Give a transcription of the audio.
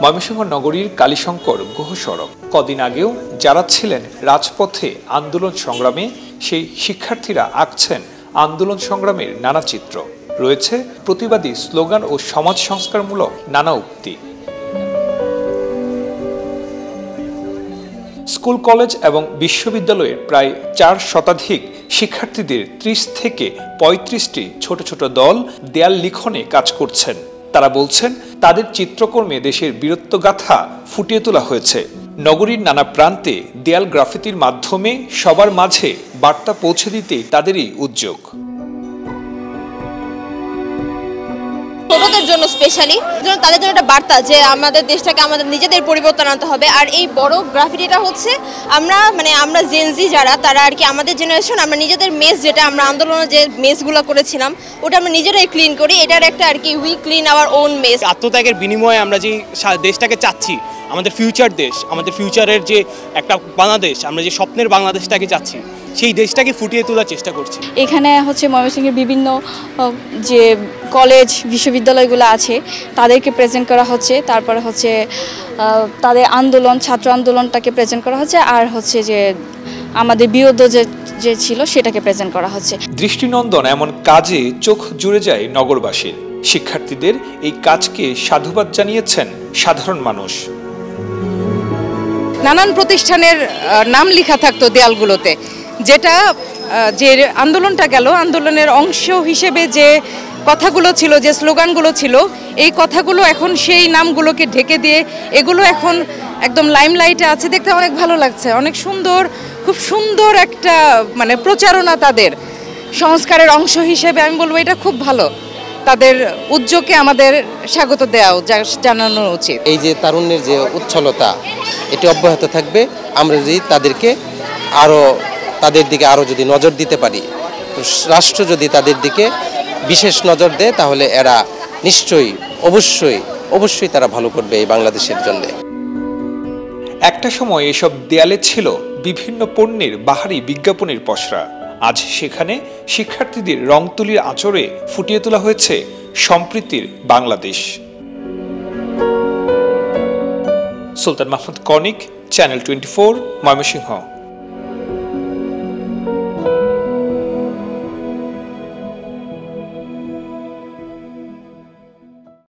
ময়মনসিংহ নগরীর কালীশঙ্কর গুহ সড়ক। কদিন আগেও যারা ছিলেন রাজপথে আন্দোলন সংগ্রামে, সেই শিক্ষার্থীরা আঁকছেন আন্দোলন সংগ্রামের নানা চিত্র। রয়েছে প্রতিবাদী স্লোগান ও সমাজ সংস্কারমূলক নানা উক্তি। স্কুল, কলেজ এবং বিশ্ববিদ্যালয়ের প্রায় 4 শতাধিক শিক্ষার্থীদের 30 থেকে 35টি ছোট ছোট দল দেয়াল লিখনে কাজ করছেন। তারা বলছেন, তাদের চিত্রকর্মে দেশের বীরত্বগাথা ফুটিয়ে তোলা হয়েছে। নগরীর নানা প্রান্তে দেয়াল গ্রাফিতির মাধ্যমে সবার মাঝে বার্তা পৌঁছে দিতেই তাদেরই উদ্যোগ। ছোটদের জন্য স্পেশালি তাদের জন্য একটা বার্তা যে আমাদের দেশটাকে আমাদের নিজেদের পরিবর্তন আনতে হবে। আর এই বড় গ্রাফিটিটা হচ্ছে আমরা জেনজি যারা, তারা আর কি আমাদের জেনারেশন, আমরা নিজেদের মেস, যেটা আমরা আন্দোলনে যে মেসগুলো করেছিলাম ওটা আমরা নিজেরাই ক্লিন করি। এটার একটা আর কি we clean our own mess. আত্মত্যাগের বিনিময়ে আমরা যে দেশটাকে চাচ্ছি, আমাদের ফিউচার দেশ, আমাদের ফিউচারের যে একটা বাংলাদেশ, আমরা যে স্বপ্নের বাংলাদেশটাকে চাচ্ছি, সেই দেশটাকে ফুটিয়ে তোলার চেষ্টা করছি। এখানে হচ্ছে ময়মনসিংহের বিভিন্ন যে কলেজ বিশ্ববিদ্যালয়গুলো আছে তাদেরকে প্রেজেন্ট করা হচ্ছে, তারপরে হচ্ছে তাদের আন্দোলন, ছাত্র আন্দোলনটাকে প্রেজেন্ট করা হচ্ছে, আর হচ্ছে যে আমাদের বিরোধ যে ছিল সেটাকে প্রেজেন্ট করা হচ্ছে। দৃষ্টিনন্দন এমন কাজে চোখ জুড়ে যায় নগরবাসীর। শিক্ষার্থীদের এই কাজকে সাধুবাদ জানিয়েছেন সাধারণ মানুষ। নানান প্রতিষ্ঠানের নাম লেখা থাকতো দেয়ালগুলোতে, যেটা যে আন্দোলনটা গেল, আন্দোলনের অংশ হিসেবে যে কথাগুলো ছিল, যে স্লোগানগুলো ছিল, এই কথাগুলো এখন সেই নামগুলোকে ঢেকে দিয়ে এগুলো এখন একদম লাইমলাইটে আছে। দেখতে অনেক ভালো লাগছে, অনেক সুন্দর, খুব সুন্দর একটা প্রচারণা তাদের সংস্কারের অংশ হিসেবে। আমি বলবো এটা খুব ভালো, তাদের উদ্যোগকে আমাদের স্বাগত দেওয়া জানানো উচিত। এই যে তারুণ্যের যে উচ্ছলতা, এটি অব্যাহত থাকবে। আমরা যদি তাদের দিকে আরও যদি নজর দিতে পারি, রাষ্ট্র যদি তাদের দিকে বিশেষ নজর দেয়, তাহলে এরা নিশ্চয়ই অবশ্যই তারা ভালো করবে এই বাংলাদেশের জন্য। একটা সময় এসব দেয়ালে ছিল বিভিন্ন পণ্যের বাহারি বিজ্ঞাপনের পসরা। আজ সেখানে শিক্ষার্থীদের রং তুলির আঁচড়ে ফুটিয়ে তোলা হয়েছে সম্প্রীতির বাংলাদেশ। সুলতান মাহমুদ কনিক, চ্যানেল 24, ময়মনসিংহ।